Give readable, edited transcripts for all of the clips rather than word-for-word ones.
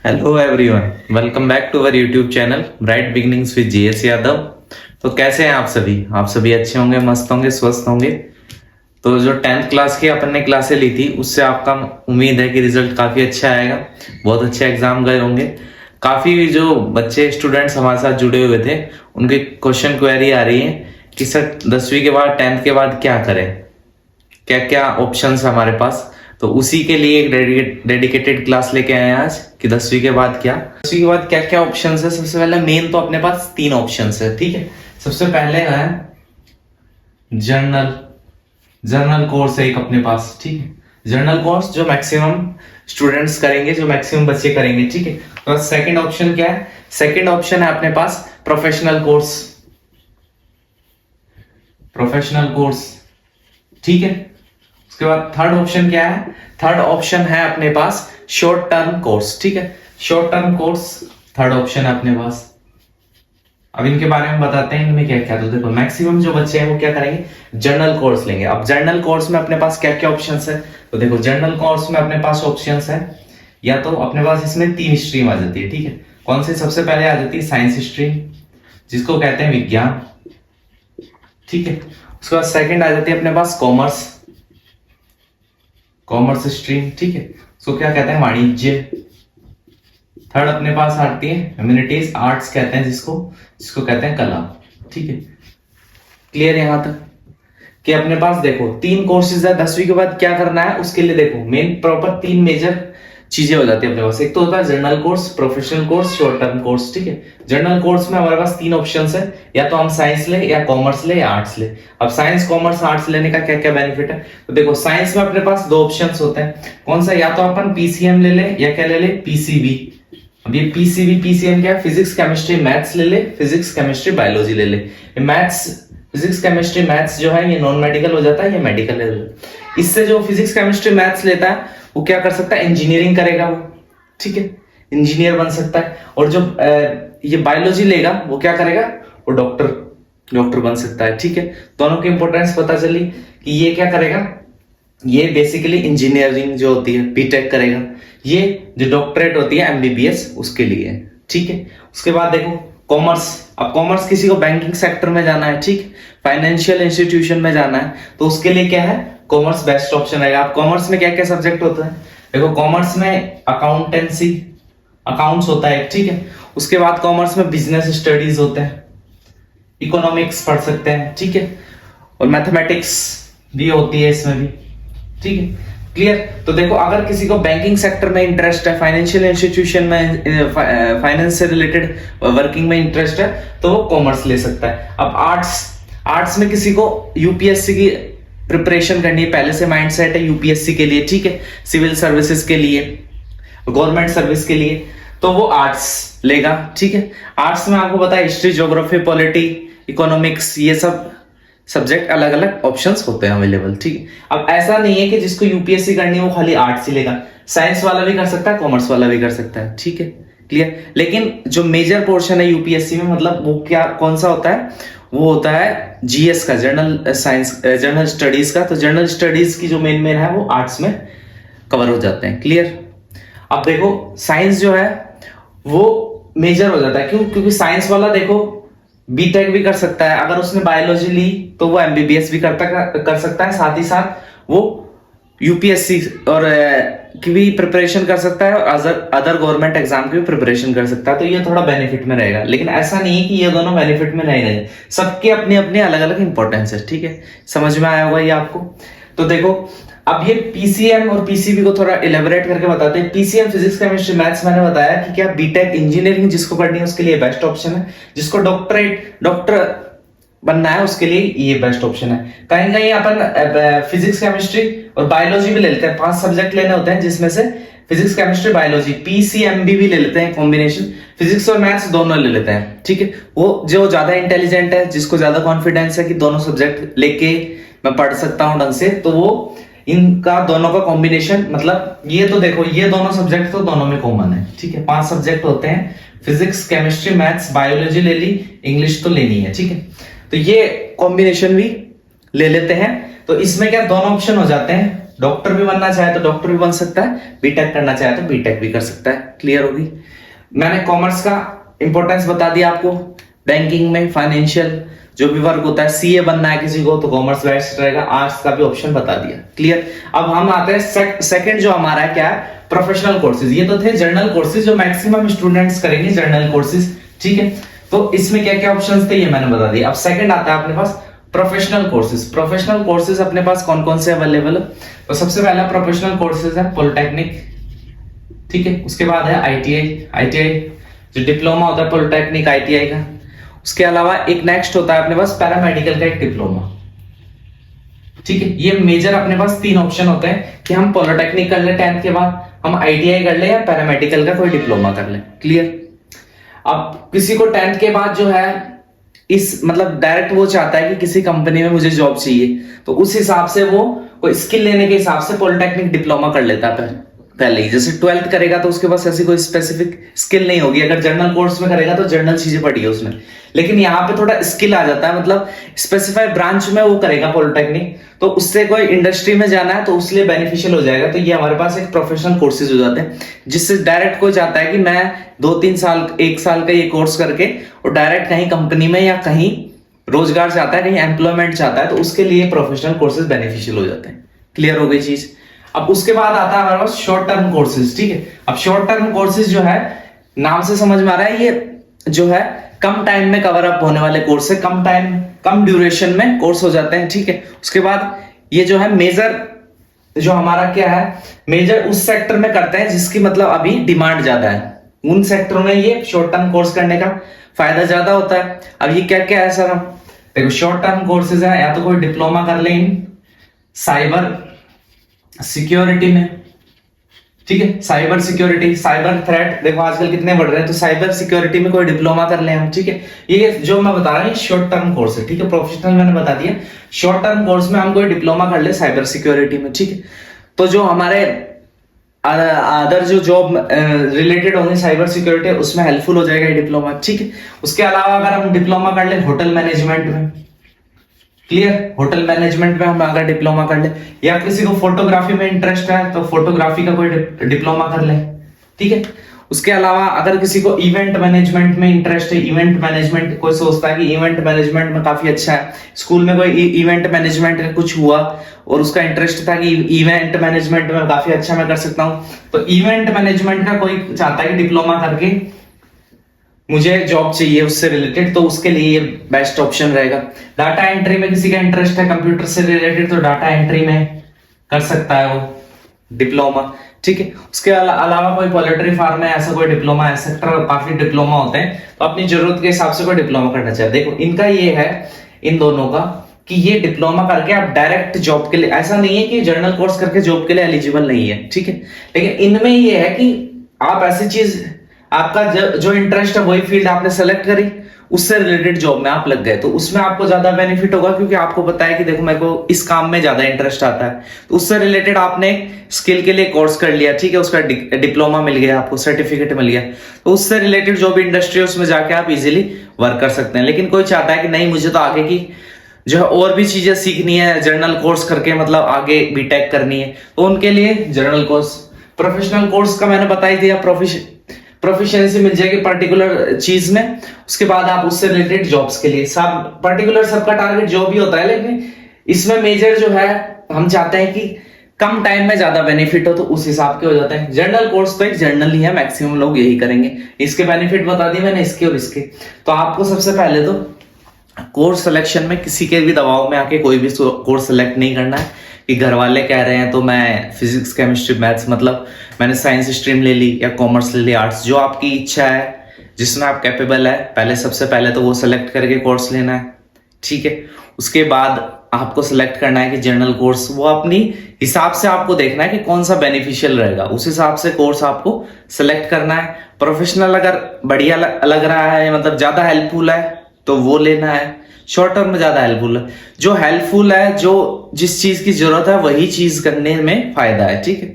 Hello everyone, welcome back to our YouTube channel bright beginnings with GS Yadav. तो कैसे हैं आप सभी अच्छे होंगे, मस्त होंगे, स्वस्थ होंगे। तो जो 10th क्लास की अपन ने क्लासें ली थी उससे आपका उम्मीद है कि रिजल्ट काफी अच्छा आएगा, बहुत अच्छे एग्जाम गए होंगे। काफी जो बच्चे स्टूडेंट्स हमारे साथ जुड़े हुए थे उनकी क्वेश्चन क्वेरी आ रही है कि सर 10वीं के बाद 10th के बाद क्या करें, क्या क्या ऑप्शंस है हमारे पास। तो उसी के लिए एक डेडिकेटेड क्लास लेके आए हैं आज कि 10वीं के बाद क्या, 10वीं के बाद क्या क्या ऑप्शंस है। सबसे पहले मेन तो अपने पास 3 ऑप्शंस है, ठीक है। सबसे पहले है जर्नल कोर्स है एक अपने पास, ठीक है। जर्नल कोर्स जो मैक्सिमम स्टूडेंट्स करेंगे, जो मैक्सिमम बच्चे करेंगे, ठीक है। और सेकंड ऑप्शन क्या है? सेकंड ऑप्शन है अपने पास प्रोफेशनल कोर्स, ठीक है। उसके बाद थर्ड ऑप्शन क्या है? थर्ड ऑप्शन है अपने पास शॉर्ट टर्म कोर्स, ठीक है। Short term course third option है अपने पास। अब इनके बारे में बताते हैं इनमें क्या क्या। तो देखो मैक्सिमम जो बच्चे हैं वो क्या करेंगे, जर्नल कोर्स लेंगे। अब जर्नल कोर्स में अपने पास क्या क्या ऑप्शंस है? तो देखो जर्नल कोर्स में अपने पास ऑप्शंस है, या तो अपने पास इसमें 3 स्ट्रीम आ जाती है, ठीक है। कौन सी? सबसे पहले आ जाती है साइंस स्ट्रीम, जिसको कहते हैं विज्ञान, ठीक है। उसके बाद सेकंड आ जाती है अपने पास कॉमर्स स्ट्रीम, ठीक है। उसको क्या कहते हैं? वाणिज्य। थर्ड अपने पास आती है ह्यूमैनिटीज, आर्ट्स कहते हैं जिसको कहते हैं कला, ठीक है। क्लियर यहां तक कि अपने पास देखो 3 कोर्सेज है। 10वीं के बाद क्या करना है उसके लिए देखो मेन प्रॉपर 3 मेजर चीजें हो जाती है अपने पास। एक तो होता है journal course, professional course, short term course, ठीक है। जर्नल कोर्स में हमारे पास 3 ऑप्शंस है, या तो हम साइंस ले, या कॉमर्स ले, या आर्ट्स ले। अब साइंस, कॉमर्स, आर्ट्स लेने का क्या क्या बेनिफिट है? तो देखो साइंस में अपने पास 2 ऑप्शंस होते हैं। कौन सा? या तो अपन पीसीएम ले ले, या क्या ले ले? पीसीबी। अब ये पीसीएम क्या है? फिजिक्स केमिस्ट्री मैथ्स ले ले, फिजिक्स केमिस्ट्री बायोलॉजी ले ले। मैथ्स, फिजिक्स केमिस्ट्री मैथ्स जो है ये नॉन मेडिकल हो जाता है, ये मेडिकल ले ले। इससे जो फिजिक्स केमिस्ट्री मैथ्स लेता है वो क्या कर सकता है? इंजीनियरिंग करेगा वो, ठीक है, इंजीनियर बन सकता है। और जो ये बायोलॉजी लेगा वो क्या करेगा? वो डॉक्टर बन सकता है, ठीक है। दोनों की इंपॉर्टेंस पता चली कि ये क्या करेगा, ये बेसिकली इंजीनियरिंग जो होती है बीटेक करेगा, ये जो डॉक्टरेट होती है एमबीबीएस उसके लिए, ठीक है। उसके बाद देखो कॉमर्स। अब कॉमर्स किसी को बैंकिंग सेक्टर में जाना है, ठीक, फाइनेंशियल इंस्टीट्यूशन में जाना है, तो उसके लिए क्या है? कॉमर्स बेस्ट ऑप्शन रहेगा। अब कॉमर्स में क्या क्या सब्जेक्ट होता है? देखो कॉमर्स में अकाउंट्स होता है, ठीक है। उसके बाद कॉमर्स में बिजनेस स्टडीज होते हैं, इकोनॉमिक्स पढ़ सकते हैं, ठीक है। और मैथमेटिक्स भी होती है इसमें भी, ठीक है। क्लियर? तो देखो अगर किसी को बैंकिंग सेक्टर में इंटरेस्ट है, फाइनेंशियल इंस्टीट्यूशन में, फाइनेंस से रिलेटेड वर्किंग में इंटरेस्ट है, तो वो कॉमर्स ले सकता है। अब आर्ट्स में किसी को यूपीएससी की प्रिपरेशन करनी है, पहले से माइंडसेट है यूपीएससी के लिए, ठीक है, सिविल सर्विसेज के लिए, गवर्नमेंट सर्विस के लिए, तो वो आर्ट्स लेगा, ठीक है। आर्ट्स में आपको पता है हिस्ट्री, ज्योग्राफी, पॉलिटी, इकोनॉमिक्स, ये सब सब्जेक्ट अलग अलग ऑप्शंस होते हैं अवेलेबल, ठीक है। अब ऐसा नहीं है कि जिसको यूपीएससी करनी है वो खाली आर्ट्स ही लेगा, साइंस वाला भी कर सकता है, कॉमर्स वाला भी कर सकता है, ठीक है। क्लियर? लेकिन जो मेजर पोर्शन है यूपीएससी में, मतलब वो क्या, कौन सा होता है? वो होता है जीएस का, जनरल स्टडीज का। तो जनरल स्टडीज की जो मेन है वो आर्ट्स में कवर हो जाते हैं। क्लियर? अब देखो साइंस जो है वो मेजर हो जाता है, क्यों? क्योंकि साइंस वाला देखो बीटेक भी कर सकता है, अगर उसने बायोलॉजी ली तो वो एमबीबीएस भी कर सकता है, साथ ही साथ वो यूपीएससी और की भी प्रिपरेशन कर सकता है, और अदर गवर्नमेंट एग्जाम की भी प्रिपरेशन कर सकता है। तो ये थोड़ा बेनिफिट में रहेगा, लेकिन ऐसा नहीं है कि ये दोनों बेनिफिट में नहीं रहेंगे, सबके अपने अपने अलग अलग इंपॉर्टेंस है, ठीक है। समझ में आया होगा ये आपको? तो देखो अब ये पीसीएम और पीसीबी को थोड़ा इलेबोरेट करके बताते हैं। पीसीएम फिजिक्स केमिस्ट्री मैथ्स, मैंने बताया कि क्या बीटेक इंजीनियरिंग जिसको करनी है उसके लिए बेस्ट ऑप्शन है, जिसको डॉक्टर बनना है उसके लिए ये बेस्ट ऑप्शन है। कहीं कहीं अपन फिजिक्स केमिस्ट्री और बायोलॉजी भी ले लेते हैं, 5 सब्जेक्ट लेने होते हैं जिसमें से फिजिक्स केमिस्ट्री बायोलॉजी, पीसीएमबी भी ले लेते हैं, कॉम्बिनेशन फिजिक्स और मैथ्स दोनों ले लेते हैं, ठीक है। वो जो ज्यादा इंटेलिजेंट है, जिसको ज्यादा कॉन्फिडेंस है कि दोनों सब्जेक्ट लेके मैं पढ़ सकता हूं ढंग से, तो वो इनका दोनों का कॉम्बिनेशन, मतलब ये तो देखो ये दोनों सब्जेक्ट तो दोनों में कॉमन है, ठीक है। 5 सब्जेक्ट होते हैं, फिजिक्स केमिस्ट्री मैथ्स बायोलॉजी ले ली, इंग्लिश तो लेनी है, ठीक है। तो ये कॉम्बिनेशन भी ले लेते हैं। तो इसमें क्या दोनों ऑप्शन हो जाते हैं, डॉक्टर भी बनना चाहे तो डॉक्टर भी बन सकता है, बीटेक करना चाहे तो बीटेक भी कर सकता है। क्लियर होगी। मैंने कॉमर्स का इंपॉर्टेंस बता दिया आपको। बैंकिंग में फाइनेंशियल जो भी वर्क होता है, सीए बनना है किसी को तो कॉमर्स बेस्ट रहेगा, आर्ट्स का भी ऑप्शन बता दिया। क्लियर। अब हम आते हैं सेकंड जो हमारा है क्या है, प्रोफेशनल कोर्सेज। ये तो थे जर्नल कोर्सेज जो मैक्सिमम स्टूडेंट्स करेंगे, जर्नल कोर्सेज। ठीक है, तो इसमें क्या क्या ऑप्शंस थे ये मैंने बता दिया। अब सेकंड आता है अपने पास प्रोफेशनल कोर्सेज। प्रोफेशनल कोर्सेज अपने पास कौन कौन से अवेलेबल है? तो सबसे पहला प्रोफेशनल कोर्सेज है पॉलिटेक्निक। ठीक है, उसके बाद है आईटीआई जो डिप्लोमा होता है पॉलिटेक्निक आईटीआई का। उसके अलावा एक नेक्स्ट होता है अपने पास पैरामेडिकल का एक डिप्लोमा। ठीक है, ये मेजर अपने पास 3 ऑप्शन होते हैं कि हम पॉलिटेक्निक कर ले 10th के बाद, हम आईटीआई कर ले या पैरामेडिकल का कोई डिप्लोमा कर ले। क्लियर। अब किसी को 10th के बाद जो है इस मतलब डायरेक्ट वो चाहता है कि किसी कंपनी में मुझे जॉब चाहिए, तो उस हिसाब से वो कोई स्किल लेने के हिसाब से पॉलिटेक्निक डिप्लोमा कर लेता है पहले ही। जैसे 12th करेगा तो उसके पास ऐसी कोई स्पेसिफिक स्किल नहीं होगी। अगर जर्नल कोर्स में करेगा तो जर्नल चीजें पढ़ी है उसमें, लेकिन यहाँ पे थोड़ा स्किल आ जाता है, मतलब स्पेसिफाइड ब्रांच में वो करेगा पॉलिटेक्निक, तो उससे कोई इंडस्ट्री में जाना है तो उसलिए बेनिफिशियल हो जाएगा। तो ये हमारे पास एक प्रोफेशनल कोर्सेज हो जाते हैं, जिससे डायरेक्ट कोई चाहता है कि मैं 2-3 साल 1 साल का ये कोर्स करके और डायरेक्ट कहीं कंपनी में या कहीं रोजगार चाहता है, कहीं एम्प्लॉयमेंट चाहता है, तो उसके लिए प्रोफेशनल कोर्सेज बेनिफिशियल हो जाते हैं। क्लियर हो गई चीज। अब उसके बाद आता है हमारे पास शॉर्ट टर्म कोर्सेज। ठीक है, अब शॉर्ट टर्म कोर्सेज जो है नाम से समझ में आ रहा है, ये जो है कम टाइम में कवर अप होने वाले कोर्स है, कम टाइम कम ड्यूरेशन में कोर्स हो जाते हैं। ठीक है, उसके बाद ये जो है मेजर जो हमारा क्या है, मेजर उस सेक्टर में करते हैं जिसकी मतलब अभी डिमांड ज्यादा है, उन सेक्टरों में ये शॉर्ट टर्म कोर्स करने का फायदा ज्यादा होता है। अब ये क्या क्या है सर? देखो शॉर्ट टर्म कोर्सेज है, या तो कोई डिप्लोमा कर ले इन साइबर सिक्योरिटी में। ठीक है, साइबर सिक्योरिटी, साइबर थ्रेट देखो आजकल कितने बढ़ रहे हैं, तो साइबर सिक्योरिटी में कोई डिप्लोमा कर ले हम। ठीक है, ये जो मैं बता रहा हूँ शॉर्ट टर्म कोर्स है। ठीक है, प्रोफेशनल मैंने बता दिया, शॉर्ट टर्म कोर्स में हम कोई डिप्लोमा कर ले साइबर सिक्योरिटी में। ठीक है, तो जो हमारे अदर जो जॉब रिलेटेड होंगे साइबर सिक्योरिटी उसमें हेल्पफुल हो जाएगा ये डिप्लोमा। ठीक है, उसके अलावा अगर हम डिप्लोमा कर ले होटल मैनेजमेंट में, क्लियर, होटल मैनेजमेंट में हम अगर डिप्लोमा कर ले, या किसी को फोटोग्राफी में इंटरेस्ट है तो फोटोग्राफी का कोई डिप्लोमा कर ले। ठीक है, उसके अलावा अगर किसी को इवेंट मैनेजमेंट में इंटरेस्ट है, इवेंट मैनेजमेंट कोई सोचता है कि इवेंट मैनेजमेंट में काफी अच्छा है, स्कूल में कोई इवेंट मैनेजमेंट का कुछ हुआ और उसका इंटरेस्ट था कि इवेंट मैनेजमेंट में काफी अच्छा मैं कर सकता हूं, तो इवेंट मैनेजमेंट का कोई चाहता है कि डिप्लोमा करके मुझे जॉब चाहिए उससे रिलेटेड, तो उसके लिए ये बेस्ट ऑप्शन रहेगा। डाटा एंट्री में किसी का इंटरेस्ट है कंप्यूटर से रिलेटेड तो डाटा एंट्री में कर सकता है वो डिप्लोमा। ठीक है, उसके अलावा कोई पोल्ट्री फार्म में ऐसा कोई डिप्लोमा है, सेक्टर काफी डिप्लोमा होते हैं, तो अपनी जरूरत के हिसाब से कोई डिप्लोमा करना चाहिए। देखो इनका ये है इन दोनों का कि ये डिप्लोमा करके आप डायरेक्ट जॉब के लिए, ऐसा नहीं है कि जर्नल कोर्स करके जॉब के लिए एलिजिबल नहीं है। ठीक है, लेकिन इनमें ये है कि आप ऐसी चीज, आपका जो इंटरेस्ट है वही फील्ड आपने सेलेक्ट करी, उससे रिलेटेड जॉब में आप लग गए, तो उसमें आपको ज्यादा बेनिफिट होगा, क्योंकि आपको पता है कि देखो मेरे को इस काम में ज्यादा इंटरेस्ट आता है, तो उससे रिलेटेड आपने स्किल के लिए कोर्स कर लिया। ठीक है, उसका डिप्लोमा मिल गया, आपको सर्टिफिकेट मिल गया, तो उससे रिलेटेड जो भी इंडस्ट्री है उसमें जाके आप इजीली वर्क कर सकते हैं। लेकिन कोई चाहता है कि नहीं मुझे तो आगे की जो है और भी चीजें सीखनी है, जर्नल कोर्स करके मतलब आगे बीटेक करनी है, तो उनके लिए जर्नल कोर्स, प्रोफेशनल कोर्स का मैंने बता ही दिया, प्रोफिशिएंसी मिल जाएगी पर्टिकुलर चीज में, उसके बाद आप उससे रिलेटेड जॉब्स के लिए सब पर्टिकुलर सबका टारगेट जॉब ही होता है, लेकिन इसमें मेजर जो है हम चाहते हैं कि कम टाइम में ज्यादा बेनिफिट हो, तो उस हिसाब के हो जाते हैं। जर्नल कोर्स तो एक जर्नल ही है, मैक्सिमम लोग यही करेंगे। इसके बेनिफिट बता दिए मैंने, इसके और इसके। तो आपको सबसे पहले तो कोर्स सिलेक्शन में किसी के भी दबाव में आके कोई भी कोर्स सिलेक्ट नहीं करना है कि घर वाले कह रहे हैं तो मैं फिजिक्स केमिस्ट्री मैथ्स, मतलब मैंने साइंस स्ट्रीम ले ली या कॉमर्स ले ली, आर्ट्स, जो आपकी इच्छा है जिसमें आप कैपेबल है, पहले सबसे पहले तो वो सिलेक्ट करके कोर्स लेना है। ठीक है, उसके बाद आपको सिलेक्ट करना है कि जर्नल कोर्स, वो अपनी हिसाब से आपको देखना है कि कौन सा बेनिफिशियल रहेगा, उस हिसाब से कोर्स आपको सिलेक्ट करना है। प्रोफेशनल अगर बढ़िया लग रहा है, मतलब ज्यादा हेल्पफुल है, तो वो लेना है। शॉर्ट टर्म में ज्यादा हेल्पफुल है, जो हेल्पफुल है, जो जिस चीज की जरूरत है वही चीज करने में फायदा है। ठीक है,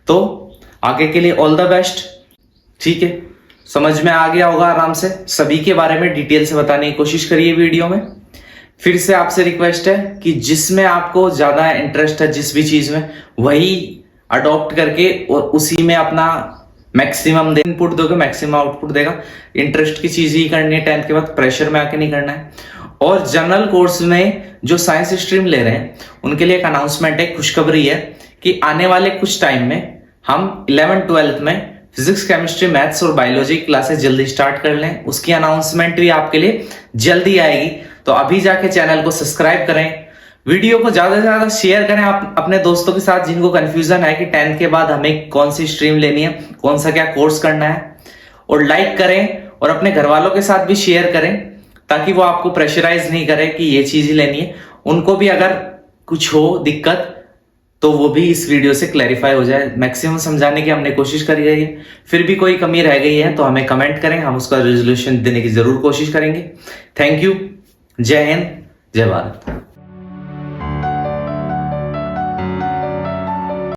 तो आगे के लिए ऑल द बेस्ट। ठीक है, समझ में आ गया होगा आराम से, सभी के बारे में डिटेल से बताने की कोशिश करिए वीडियो में। फिर से आपसे रिक्वेस्ट है कि जिसमें आपको ज्यादा इंटरेस्ट है, जिस भी चीज में, वही अडॉप्ट करके और उसी में अपना मैक्सिमम इनपुट दोगे, मैक्सिमम आउटपुट देगा। इंटरेस्ट की चीज ही करनी है 10th के बाद, प्रेशर में आके नहीं करना है। और जनरल कोर्स में जो साइंस स्ट्रीम ले रहे हैं उनके लिए एक अनाउंसमेंट है, खुशखबरी है कि आने वाले कुछ टाइम में हम 11th 12th में फिजिक्स, केमिस्ट्री, मैथ्स और बायोलॉजी क्लासेस जल्दी स्टार्ट कर लें। उसकी अनाउंसमेंट भी आपके लिए जल्दी आएगी, तो अभी जाके चैनल को सब्सक्राइब करें, वीडियो को ज्यादा से ज्यादा शेयर करें आप अपने दोस्तों के साथ जिनको कंफ्यूजन है कि 10th के बाद हमें कौन सी स्ट्रीम लेनी है, कौन सा क्या कोर्स करना है। और लाइक करें और अपने घर वालों के साथ भी शेयर करें ताकि वो आपको प्रेशराइज नहीं करे कि ये चीज ही लेनी है। उनको भी अगर कुछ हो दिक्कत तो वो भी इस वीडियो से क्लैरिफाई हो जाए। मैक्सिमम समझाने की हमने कोशिश करी है, फिर भी कोई कमी रह गई है तो हमें कमेंट करें, हम उसका रेजोल्यूशन देने की जरूर कोशिश करेंगे। Thank you. जय हिंद, जय भारत।